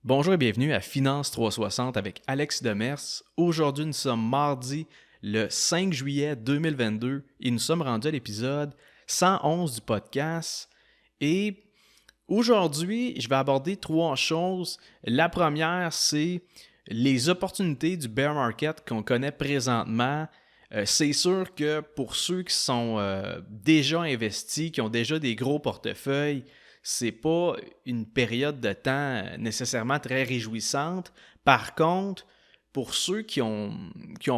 Bonjour et bienvenue à Finance 360 avec Alex Demers. Aujourd'hui, nous sommes mardi le 5 juillet 2022 et nous sommes rendus à l'épisode 111 du podcast. Et aujourd'hui, je vais aborder trois choses. La première, c'est les opportunités du bear market qu'on connaît présentement. C'est sûr que pour ceux qui sont déjà investis, qui ont déjà des gros portefeuilles, c'est pas une période de temps nécessairement très réjouissante. Par contre, pour ceux qui ont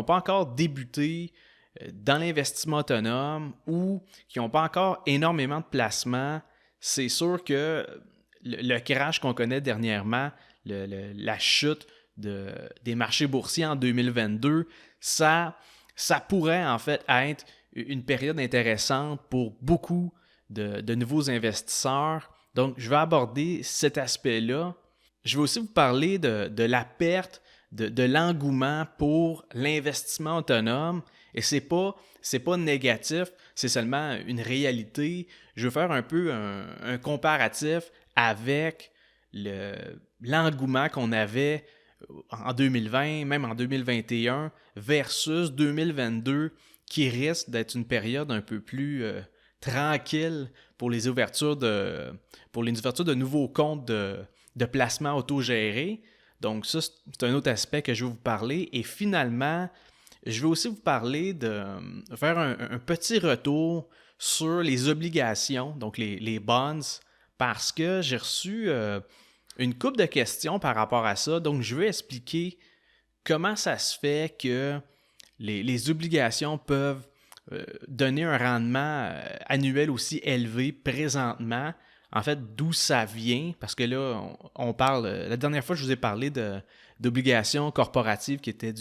pas encore débuté dans l'investissement autonome ou qui n'ont pas encore énormément de placements, c'est sûr que le crash qu'on connaît dernièrement, la chute des marchés boursiers en 2022, ça pourrait en fait être une période intéressante pour beaucoup de nouveaux investisseurs. Donc, je vais aborder cet aspect-là. Je vais aussi vous parler de la perte, de l'engouement pour l'investissement autonome. Et c'est pas négatif, c'est seulement une réalité. Je veux faire un peu un comparatif avec l'engouement qu'on avait en 2020, même en 2021, versus 2022, qui risque d'être une période un peu plus tranquille pour les ouvertures de nouveaux comptes de placement autogérés. Donc ça, c'est un autre aspect que je vais vous parler. Et finalement, je vais aussi vous parler de faire un petit retour sur les obligations, donc les bonds, parce que j'ai reçu une couple de questions par rapport à ça. Donc, je vais expliquer comment ça se fait que les obligations peuvent donner un rendement annuel aussi élevé présentement. En fait, d'où ça vient, parce que là, on parle... la dernière fois, je vous ai parlé d'obligations corporatives qui étaient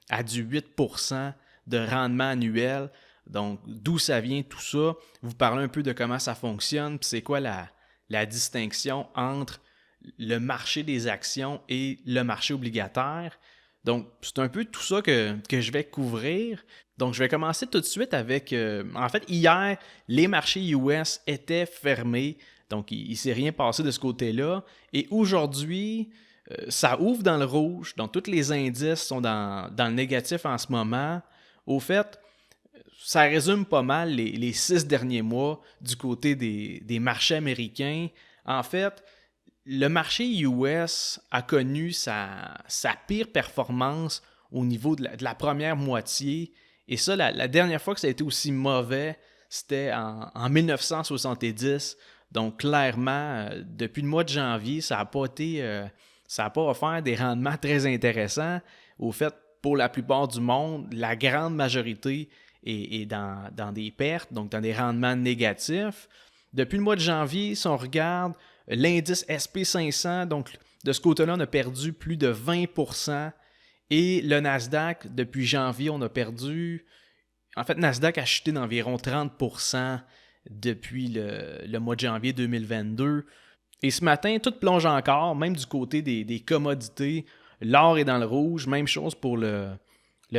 à du 8% de rendement annuel. Donc, d'où ça vient tout ça. Vous parlez un peu de comment ça fonctionne, puis c'est quoi la distinction entre le marché des actions et le marché obligataire. Donc, c'est un peu tout ça que je vais couvrir. Donc, je vais commencer tout de suite avec... en fait, hier, les marchés US étaient fermés. Donc, il ne s'est rien passé de ce côté-là. Et aujourd'hui, ça ouvre dans le rouge. Donc, tous les indices sont dans le négatif en ce moment. Au fait, ça résume pas mal les 6 derniers mois du côté des marchés américains. En fait, le marché US a connu sa pire performance au niveau de la première moitié. Et ça, la dernière fois que ça a été aussi mauvais, c'était en 1970. Donc, clairement, depuis le mois de janvier, ça n'a pas offert des rendements très intéressants. Au fait, pour la plupart du monde, la grande majorité est dans des pertes, donc dans des rendements négatifs. Depuis le mois de janvier, si on regarde l'indice SP500, donc de ce côté-là, on a perdu plus de 20%. Et le Nasdaq, depuis janvier, on a perdu... En fait, Nasdaq a chuté d'environ 30% depuis le mois de janvier 2022. Et ce matin, tout plonge encore, même du côté des commodités. L'or est dans le rouge, même chose pour le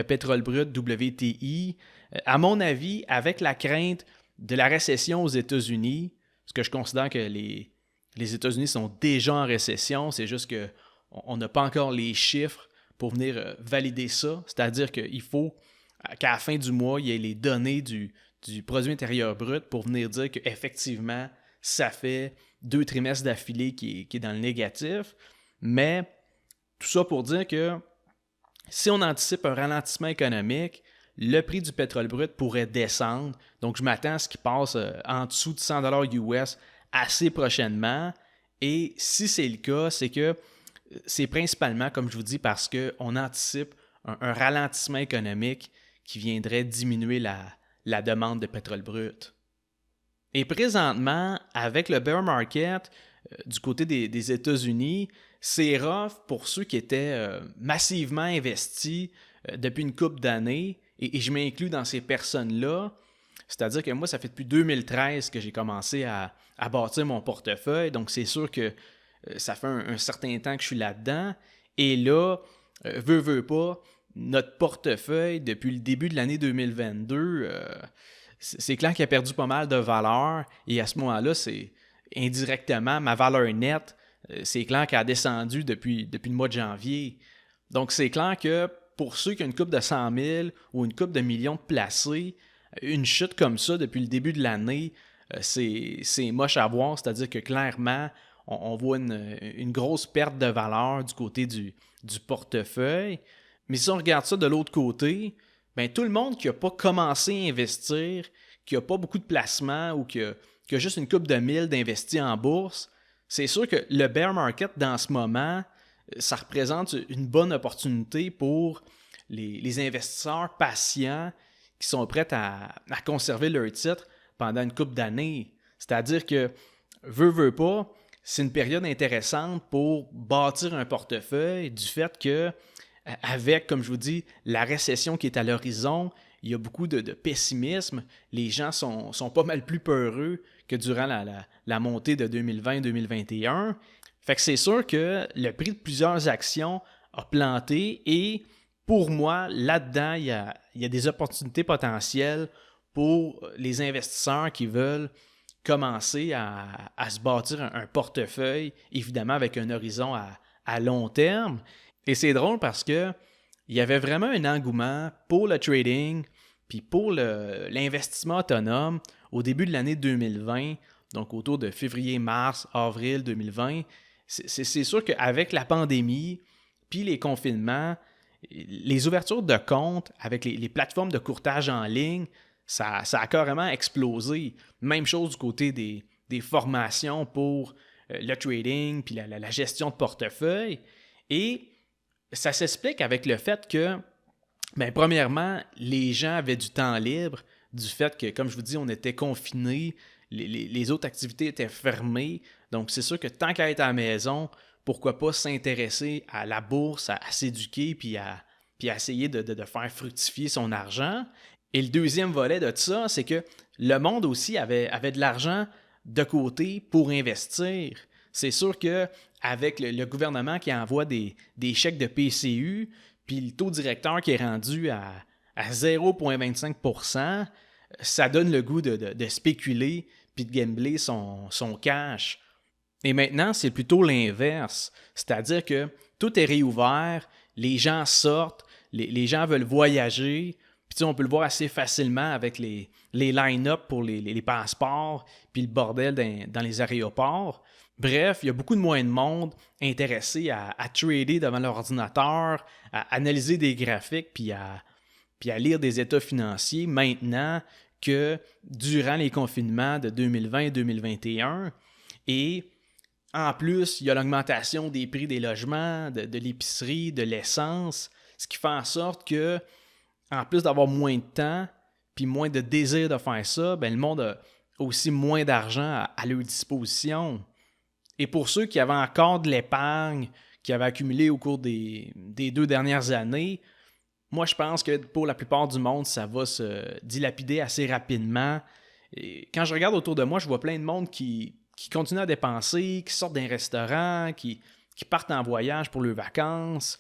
pétrole brut WTI. À mon avis, avec la crainte de la récession aux États-Unis, parce que je considère que les États-Unis sont déjà en récession, c'est juste qu'on n'a pas encore les chiffres pour venir valider ça. C'est-à-dire qu'il faut qu'à la fin du mois, il y ait les données du produit intérieur brut pour venir dire qu'effectivement, ça fait 2 trimestres d'affilée qui est dans le négatif. Mais tout ça pour dire que si on anticipe un ralentissement économique, le prix du pétrole brut pourrait descendre. Donc, je m'attends à ce qu'il passe en dessous de 100$ US assez prochainement. Et si c'est le cas, c'est que c'est principalement, comme je vous dis, parce qu'on anticipe un ralentissement économique qui viendrait diminuer la demande de pétrole brut. Et présentement, avec le bear market du côté des États-Unis, c'est rough pour ceux qui étaient massivement investis depuis une couple d'années, et je m'inclus dans ces personnes-là. C'est-à-dire que moi, ça fait depuis 2013 que j'ai commencé à bâtir mon portefeuille, donc c'est sûr que ça fait un certain temps que je suis là-dedans. Et là, veut pas, notre portefeuille, depuis le début de l'année 2022, c'est clair qu'il a perdu pas mal de valeur. Et à ce moment-là, c'est indirectement ma valeur nette c'est clair qu'elle a descendu depuis le mois de janvier. Donc, c'est clair que pour ceux qui ont une coupe de 100 000 ou une coupe de millions de placés, une chute comme ça depuis le début de l'année, c'est moche à voir. C'est-à-dire que clairement, on voit une grosse perte de valeur du côté du portefeuille. Mais si on regarde ça de l'autre côté, ben, tout le monde qui n'a pas commencé à investir, qui n'a pas beaucoup de placements ou qui a juste une coupe de 1000 d'investis en bourse, c'est sûr que le bear market dans ce moment, ça représente une bonne opportunité pour les investisseurs patients qui sont prêts à conserver leur titre pendant une couple d'années. C'est-à-dire que, veut pas, c'est une période intéressante pour bâtir un portefeuille du fait que, avec, comme je vous dis, la récession qui est à l'horizon, il y a beaucoup de pessimisme. Les gens sont pas mal plus peureux que durant la montée de 2020-2021. Fait que c'est sûr que le prix de plusieurs actions a planté et pour moi, là-dedans, il y a des opportunités potentielles pour les investisseurs qui veulent commencer à se bâtir un portefeuille, évidemment avec un horizon à long terme. Et c'est drôle parce que il y avait vraiment un engouement pour le trading puis pour l'investissement autonome au début de l'année 2020, donc autour de février, mars, avril 2020. C'est sûr qu'avec la pandémie puis les confinements, les ouvertures de comptes avec les plateformes de courtage en ligne, ça a carrément explosé. Même chose du côté des formations pour le trading puis la gestion de portefeuille. Et ça s'explique avec le fait que, bien, premièrement, les gens avaient du temps libre du fait que, comme je vous dis, on était confinés, les autres activités étaient fermées. Donc, c'est sûr que tant qu'à être à la maison, pourquoi pas s'intéresser à la bourse, à s'éduquer, puis à essayer de faire fructifier son argent. Et le deuxième volet de ça, c'est que le monde aussi avait de l'argent de côté pour investir. C'est sûr qu'avec le gouvernement qui envoie des chèques de PCU, puis le taux directeur qui est rendu à 0,25 %, ça donne le goût de spéculer puis de gambler son cash. Et maintenant, c'est plutôt l'inverse. C'est-à-dire que tout est réouvert, les gens sortent, les gens veulent voyager. Puis on peut le voir assez facilement avec les line-up pour les passeports, puis le bordel dans les aéroports. Bref, il y a beaucoup de moins de monde intéressé à trader devant leur ordinateur, à analyser des graphiques, puis à lire des états financiers maintenant que durant les confinements de 2020 et 2021. Et en plus, il y a l'augmentation des prix des logements, de l'épicerie, de l'essence, ce qui fait en sorte que, en plus d'avoir moins de temps puis moins de désir de faire ça, ben, le monde a aussi moins d'argent à leur disposition. Et pour ceux qui avaient encore de l'épargne, qui avaient accumulé au cours des 2 dernières années, moi, je pense que pour la plupart du monde, ça va se dilapider assez rapidement. Et quand je regarde autour de moi, je vois plein de monde qui continuent à dépenser, qui sortent d'un restaurant, qui partent en voyage pour leurs vacances.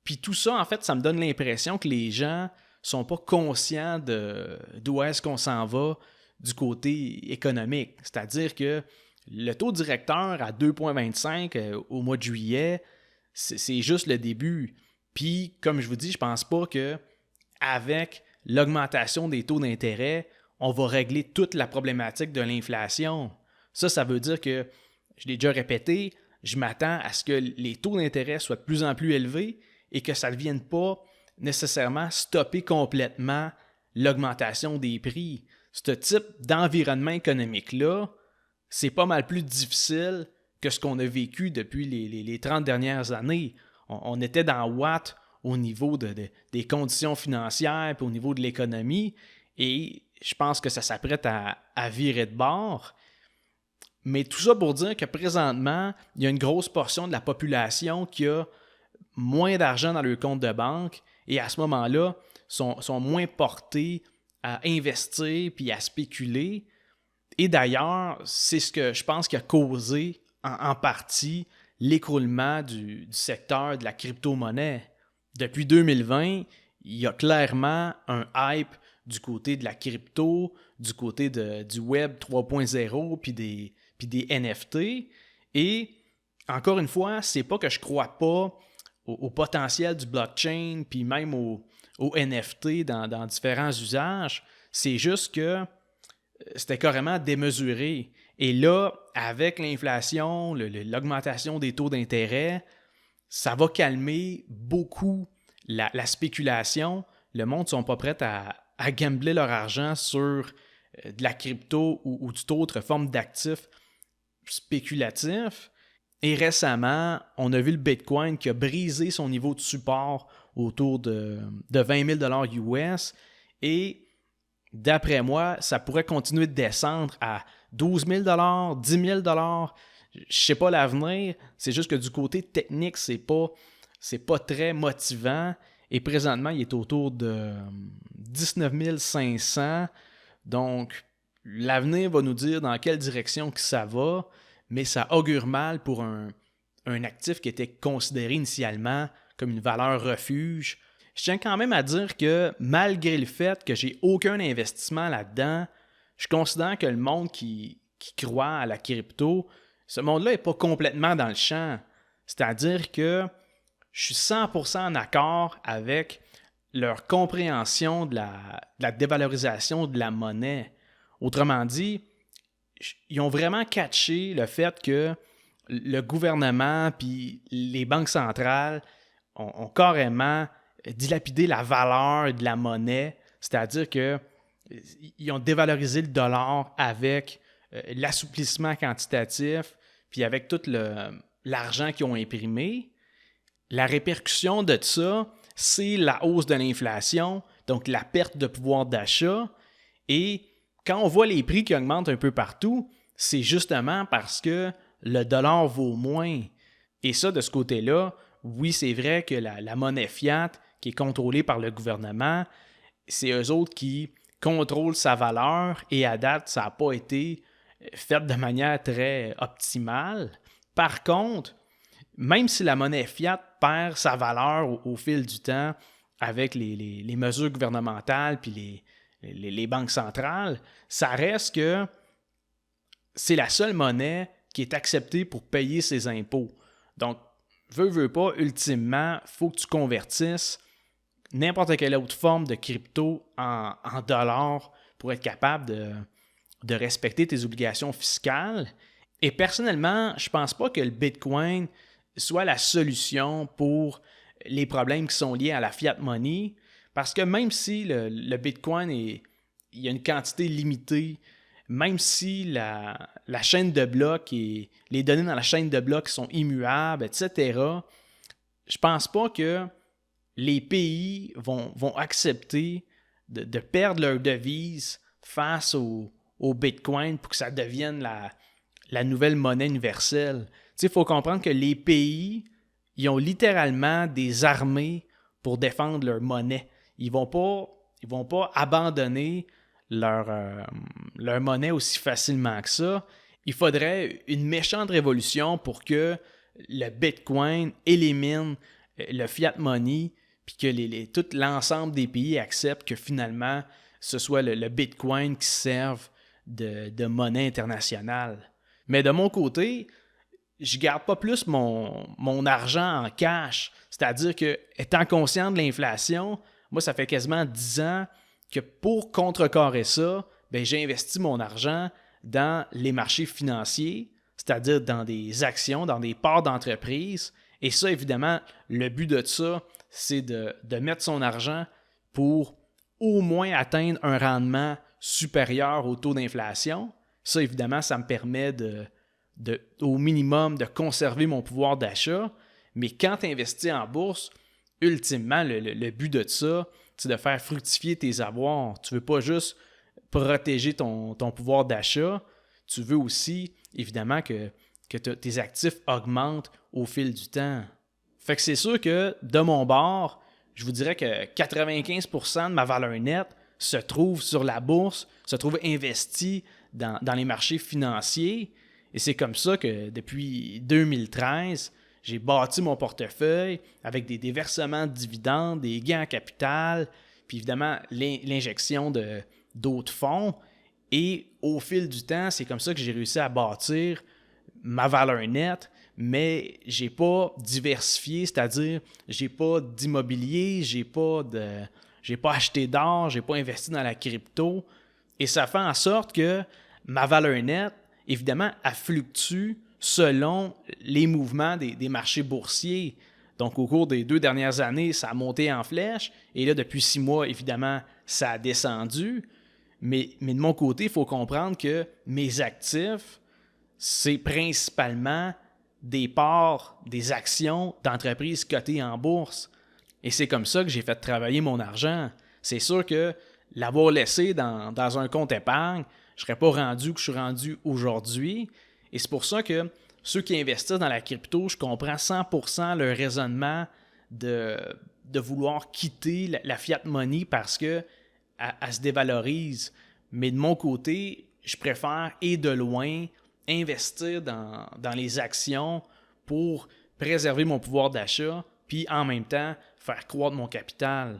Puis tout ça, en fait, ça me donne l'impression que les gens sont pas conscients d'où est-ce qu'on s'en va du côté économique. C'est-à-dire que le taux directeur à 2,25 au mois de juillet, c'est juste le début. Puis, comme je vous dis, je pense pas qu'avec l'augmentation des taux d'intérêt, on va régler toute la problématique de l'inflation. Ça veut dire que, je l'ai déjà répété, je m'attends à ce que les taux d'intérêt soient de plus en plus élevés et que ça ne vienne pas nécessairement stopper complètement l'augmentation des prix. Ce type d'environnement économique-là, c'est pas mal plus difficile que ce qu'on a vécu depuis les 30 dernières années. On était dans Watt au niveau des conditions financières puis au niveau de l'économie et je pense que ça s'apprête à virer de bord. Mais tout ça pour dire que présentement, il y a une grosse portion de la population qui a moins d'argent dans leur compte de banque et à ce moment-là, sont moins portés à investir puis à spéculer. Et d'ailleurs, c'est ce que je pense qui a causé en partie l'écroulement du secteur de la crypto-monnaie. Depuis 2020, il y a clairement un hype du côté de la crypto, du côté du Web 3.0 puis des NFT. Et encore une fois, c'est pas que je crois pas au potentiel du blockchain, puis même au NFT dans différents usages. C'est juste que c'était carrément démesuré. Et là, avec l'inflation, l'augmentation des taux d'intérêt, ça va calmer beaucoup la spéculation. Le monde ne sont pas prêts à gambler leur argent sur de la crypto ou toute autre forme d'actifs spéculatifs. Et récemment, on a vu le Bitcoin qui a brisé son niveau de support autour de 20 000 US. Et d'après moi, ça pourrait continuer de descendre à 12 000 10 000 je ne sais pas l'avenir. C'est juste que du côté technique, c'est pas très motivant. Et présentement, il est autour de 19 500. Donc, l'avenir va nous dire dans quelle direction que ça va, mais ça augure mal pour un actif qui était considéré initialement comme une valeur refuge. Je tiens quand même à dire que malgré le fait que j'ai aucun investissement là-dedans, je considère que le monde qui croit à la crypto, ce monde-là n'est pas complètement dans le champ. C'est-à-dire que je suis 100% en accord avec leur compréhension de la dévalorisation de la monnaie. Autrement dit, ils ont vraiment catché le fait que le gouvernement puis les banques centrales ont carrément dilapidé la valeur de la monnaie, c'est-à-dire qu'ils ont dévalorisé le dollar avec l'assouplissement quantitatif puis avec tout l'argent qu'ils ont imprimé. La répercussion de ça, c'est la hausse de l'inflation, donc la perte de pouvoir d'achat. Et quand on voit les prix qui augmentent un peu partout, c'est justement parce que le dollar vaut moins. Et ça, de ce côté-là, oui, c'est vrai que la monnaie fiat, qui est contrôlée par le gouvernement, c'est eux autres qui contrôlent sa valeur et à date, ça n'a pas été fait de manière très optimale. Par contre, même si la monnaie fiat perd sa valeur au fil du temps avec les mesures gouvernementales puis les banques centrales, ça reste que c'est la seule monnaie qui est acceptée pour payer ses impôts. Donc, veux pas, ultimement, il faut que tu convertisses n'importe quelle autre forme de crypto en dollars pour être capable de respecter tes obligations fiscales. Et personnellement, je ne pense pas que le Bitcoin soit la solution pour les problèmes qui sont liés à la fiat money, parce que même si le Bitcoin il y a une quantité limitée, même si la chaîne de blocs et les données dans la chaîne de blocs sont immuables, etc., je pense pas que les pays vont accepter de perdre leur devise face au Bitcoin pour que ça devienne la nouvelle monnaie universelle. Il faut comprendre que les pays, ils ont littéralement des armées pour défendre leur monnaie. Ils vont pas abandonner leur monnaie aussi facilement que ça. Il faudrait une méchante révolution pour que le Bitcoin élimine le fiat money puis que tout l'ensemble des pays acceptent que finalement, ce soit le Bitcoin qui serve de monnaie internationale. Mais de mon côté, je garde pas plus mon argent en cash. C'est-à-dire que, étant conscient de l'inflation, moi, ça fait quasiment 10 ans que pour contrecarrer ça, j'ai investi mon argent dans les marchés financiers, c'est-à-dire dans des actions, dans des parts d'entreprise. Et ça, évidemment, le but de ça, c'est de mettre son argent pour au moins atteindre un rendement supérieur au taux d'inflation. Ça, évidemment, ça me permet au minimum de conserver mon pouvoir d'achat. Mais quand tu investis en bourse, ultimement, le but de ça, c'est de faire fructifier tes avoirs. Tu ne veux pas juste protéger ton pouvoir d'achat. Tu veux aussi, évidemment, que tes actifs augmentent au fil du temps. Fait que c'est sûr que, de mon bord, je vous dirais que 95% de ma valeur nette se trouve sur la bourse, se trouve investie dans les marchés financiers. Et c'est comme ça que, depuis 2013, j'ai bâti mon portefeuille avec des versements de dividendes, des gains en capital, puis évidemment l'injection d'autres fonds. Et au fil du temps, c'est comme ça que j'ai réussi à bâtir ma valeur nette, mais j'ai pas diversifié, c'est-à-dire j'ai pas d'immobilier, j'ai pas acheté d'or, j'ai pas investi dans la crypto. Et ça fait en sorte que ma valeur nette, évidemment, elle fluctue selon les mouvements des marchés boursiers. Donc, au cours des 2 dernières années, ça a monté en flèche. Et là, depuis 6 mois, évidemment, ça a descendu. Mais de mon côté, il faut comprendre que mes actifs, c'est principalement des parts, des actions d'entreprises cotées en bourse. Et c'est comme ça que j'ai fait travailler mon argent. C'est sûr que l'avoir laissé dans un compte épargne, je ne serais pas rendu où je suis rendu aujourd'hui. Et c'est pour ça que ceux qui investissent dans la crypto, je comprends 100% leur raisonnement de vouloir quitter la fiat money parce qu'elle se dévalorise. Mais de mon côté, je préfère et de loin investir dans les actions pour préserver mon pouvoir d'achat puis en même temps faire croître mon capital.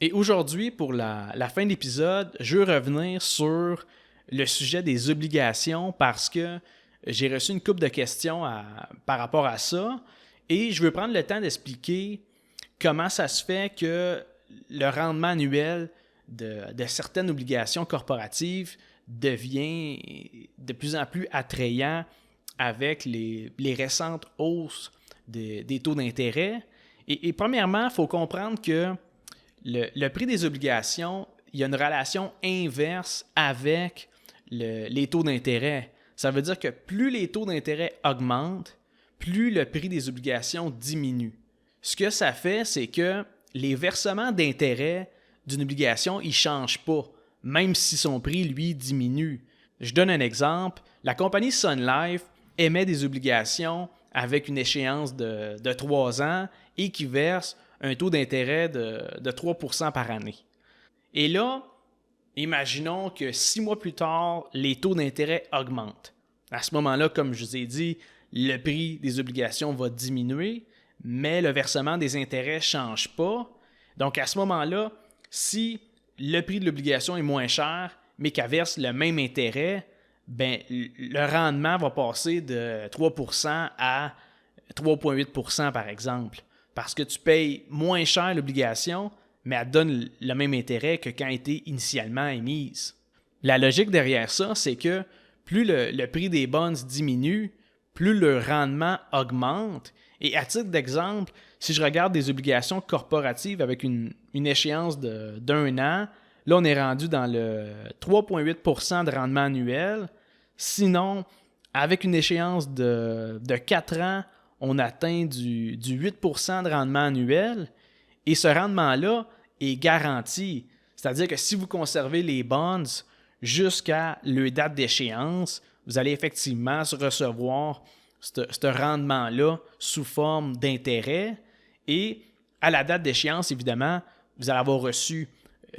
Et aujourd'hui, pour la fin de l'épisode, je veux revenir sur le sujet des obligations parce que j'ai reçu une couple de questions par rapport à ça et je veux prendre le temps d'expliquer comment ça se fait que le rendement annuel de certaines obligations corporatives devient de plus en plus attrayant avec les récentes hausses des taux d'intérêt. Et premièrement, il faut comprendre que le prix des obligations, il y a une relation inverse avec les taux d'intérêt. Ça veut dire que plus les taux d'intérêt augmentent, plus le prix des obligations diminue. Ce que ça fait, c'est que les versements d'intérêt d'une obligation, ils ne changent pas, même si son prix, lui, diminue. Je donne un exemple. La compagnie Sun Life émet des obligations avec une échéance de 3 ans et qui verse un taux d'intérêt de 3% par année. Et là, imaginons que 6 mois plus tard, les taux d'intérêt augmentent. À ce moment-là, comme je vous ai dit, le prix des obligations va diminuer, mais le versement des intérêts ne change pas. Donc, à ce moment-là, si le prix de l'obligation est moins cher, mais qu'elle verse le même intérêt, ben, le rendement va passer de 3% à 3,8% par exemple. Parce que tu payes moins cher l'obligation, mais elle donne le même intérêt que quand elle était initialement émise. La logique derrière ça, c'est que plus le prix des bonds diminue, plus le rendement augmente. Et à titre d'exemple, si je regarde des obligations corporatives avec une échéance d'1 an, là, on est rendu dans le 3,8% de rendement annuel. Sinon, avec une échéance de 4 ans, on atteint du 8% de rendement annuel. Et ce rendement-là est garanti. C'est-à-dire que si vous conservez les bonds jusqu'à leur date d'échéance, vous allez effectivement recevoir ce rendement-là sous forme d'intérêt. Et à la date d'échéance, évidemment, vous allez avoir reçu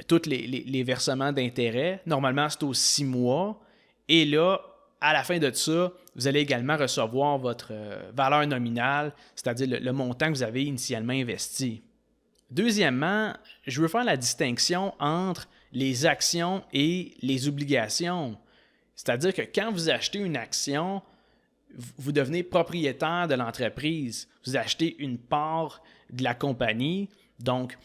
tous les versements d'intérêt. Normalement, c'est aux 6 mois. Et là, à la fin de ça, vous allez également recevoir votre valeur nominale, c'est-à-dire le montant que vous avez initialement investi. Deuxièmement, je veux faire la distinction entre les actions et les obligations. C'est-à-dire que quand vous achetez une action, vous devenez propriétaire de l'entreprise. Vous achetez une part de la compagnie. Donc,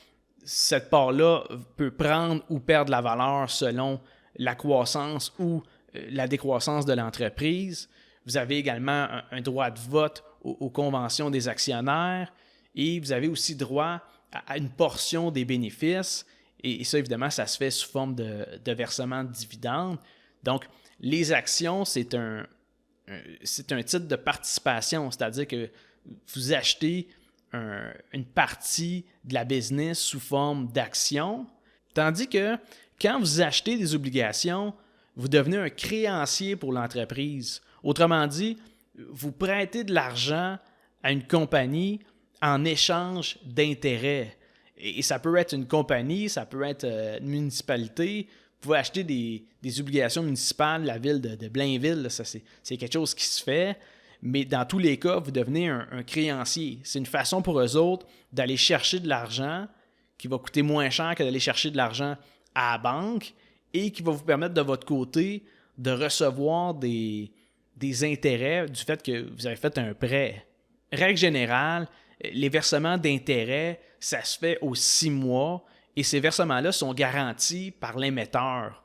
cette part-là peut prendre ou perdre la valeur selon la croissance ou la décroissance de l'entreprise. Vous avez également un droit de vote aux conventions des actionnaires et vous avez aussi droit à une portion des bénéfices. Et ça, évidemment, ça se fait sous forme de versement de dividendes. Donc, les actions, c'est un titre de participation, c'est-à-dire que vous achetez une partie de la business sous forme d'action, tandis que quand vous achetez des obligations, vous devenez un créancier pour l'entreprise. Autrement dit, vous prêtez de l'argent à une compagnie en échange d'intérêts. Et ça peut être une compagnie, ça peut être une municipalité. Vous pouvez acheter des obligations municipales de la ville de Blainville. Là, ça, c'est quelque chose qui se fait. Mais dans tous les cas, vous devenez un créancier. C'est une façon pour eux autres d'aller chercher de l'argent qui va coûter moins cher que d'aller chercher de l'argent à la banque et qui va vous permettre de votre côté de recevoir des des intérêts du fait que vous avez fait un prêt. Règle générale, les versements d'intérêts, ça se fait aux 6 mois et ces versements-là sont garantis par l'émetteur.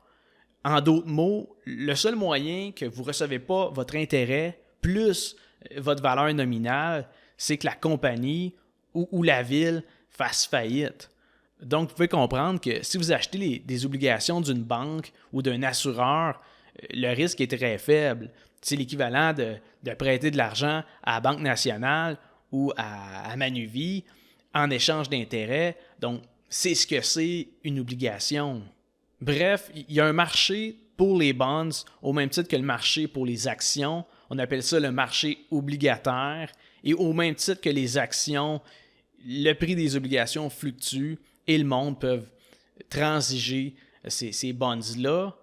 En d'autres mots, le seul moyen que vous ne recevez pas votre intérêt plus votre valeur nominale, c'est que la compagnie ou la ville fasse faillite. Donc, vous pouvez comprendre que si vous achetez des obligations d'une banque ou d'un assureur, le risque est très faible. C'est l'équivalent de prêter de l'argent à la Banque nationale ou à Manuvie en échange d'intérêts. Donc, c'est ce que c'est une obligation. Bref, il y a un marché pour les bonds au même titre que le marché pour les actions. On appelle ça le marché obligataire. Et au même titre que les actions, le prix des obligations fluctue et le monde peuvent transiger ces bonds-là.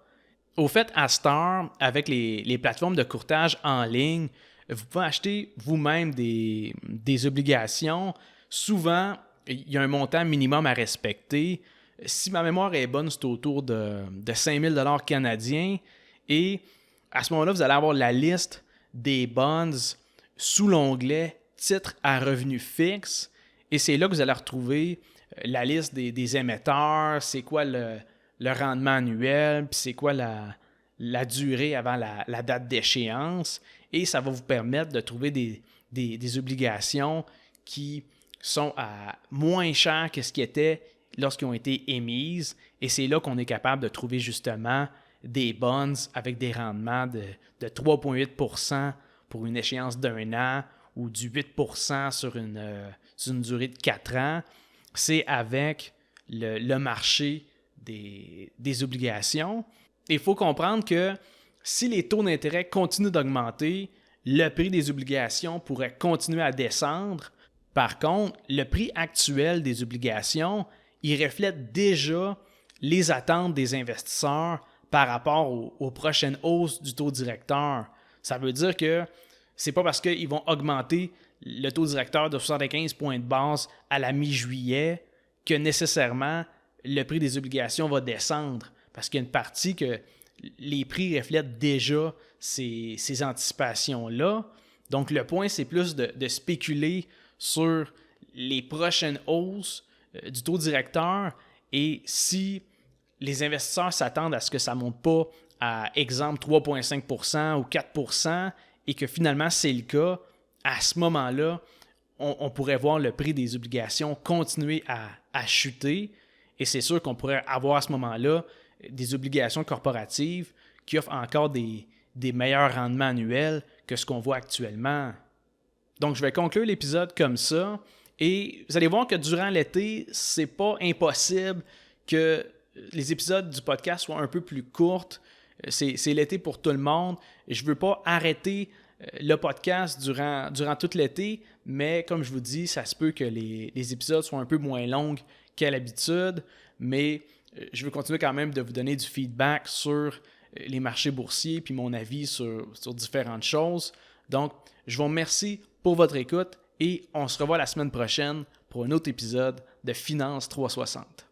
Au fait, à Star, avec les plateformes de courtage en ligne, vous pouvez acheter vous-même des obligations. Souvent, il y a un montant minimum à respecter. Si ma mémoire est bonne, c'est autour de 5 000 $ canadiens. Et à ce moment-là, vous allez avoir la liste des bonds sous l'onglet « Titres à revenu fixe ». Et c'est là que vous allez retrouver la liste des émetteurs, c'est quoi le rendement annuel, puis c'est quoi la durée avant la date d'échéance. Et ça va vous permettre de trouver des obligations qui sont à moins cher que ce qui était lorsqu'ils ont été émises. Et c'est là qu'on est capable de trouver justement des bonds avec des rendements de 3,8 % pour une échéance d'1 an ou du 8 % sur une durée de 4 ans. C'est avec le marché des obligations. Il faut comprendre que si les taux d'intérêt continuent d'augmenter, le prix des obligations pourrait continuer à descendre. Par contre, le prix actuel des obligations, il reflète déjà les attentes des investisseurs par rapport aux prochaines hausses du taux directeur. Ça veut dire que c'est pas parce qu'ils vont augmenter le taux directeur de 75 points de base à la mi-juillet que nécessairement le prix des obligations va descendre. Parce qu'il y a une partie que les prix reflètent déjà ces anticipations-là. Donc, le point, c'est plus de spéculer sur les prochaines hausses du taux directeur et si les investisseurs s'attendent à ce que ça ne monte pas à, exemple, 3,5 % ou 4 % et que finalement c'est le cas, à ce moment-là, on pourrait voir le prix des obligations continuer à chuter et c'est sûr qu'on pourrait avoir à ce moment-là des obligations corporatives qui offrent encore des meilleurs rendements annuels que ce qu'on voit actuellement. Donc, je vais conclure l'épisode comme ça. Et vous allez voir que durant l'été, c'est pas impossible que les épisodes du podcast soient un peu plus courts. C'est l'été pour tout le monde. Je ne veux pas arrêter le podcast durant tout l'été, mais comme je vous dis, ça se peut que les épisodes soient un peu moins longs qu'à l'habitude, mais je veux continuer quand même de vous donner du feedback sur les marchés boursiers puis mon avis sur différentes choses. Donc, je vous remercie pour votre écoute et on se revoit la semaine prochaine pour un autre épisode de Finance 360.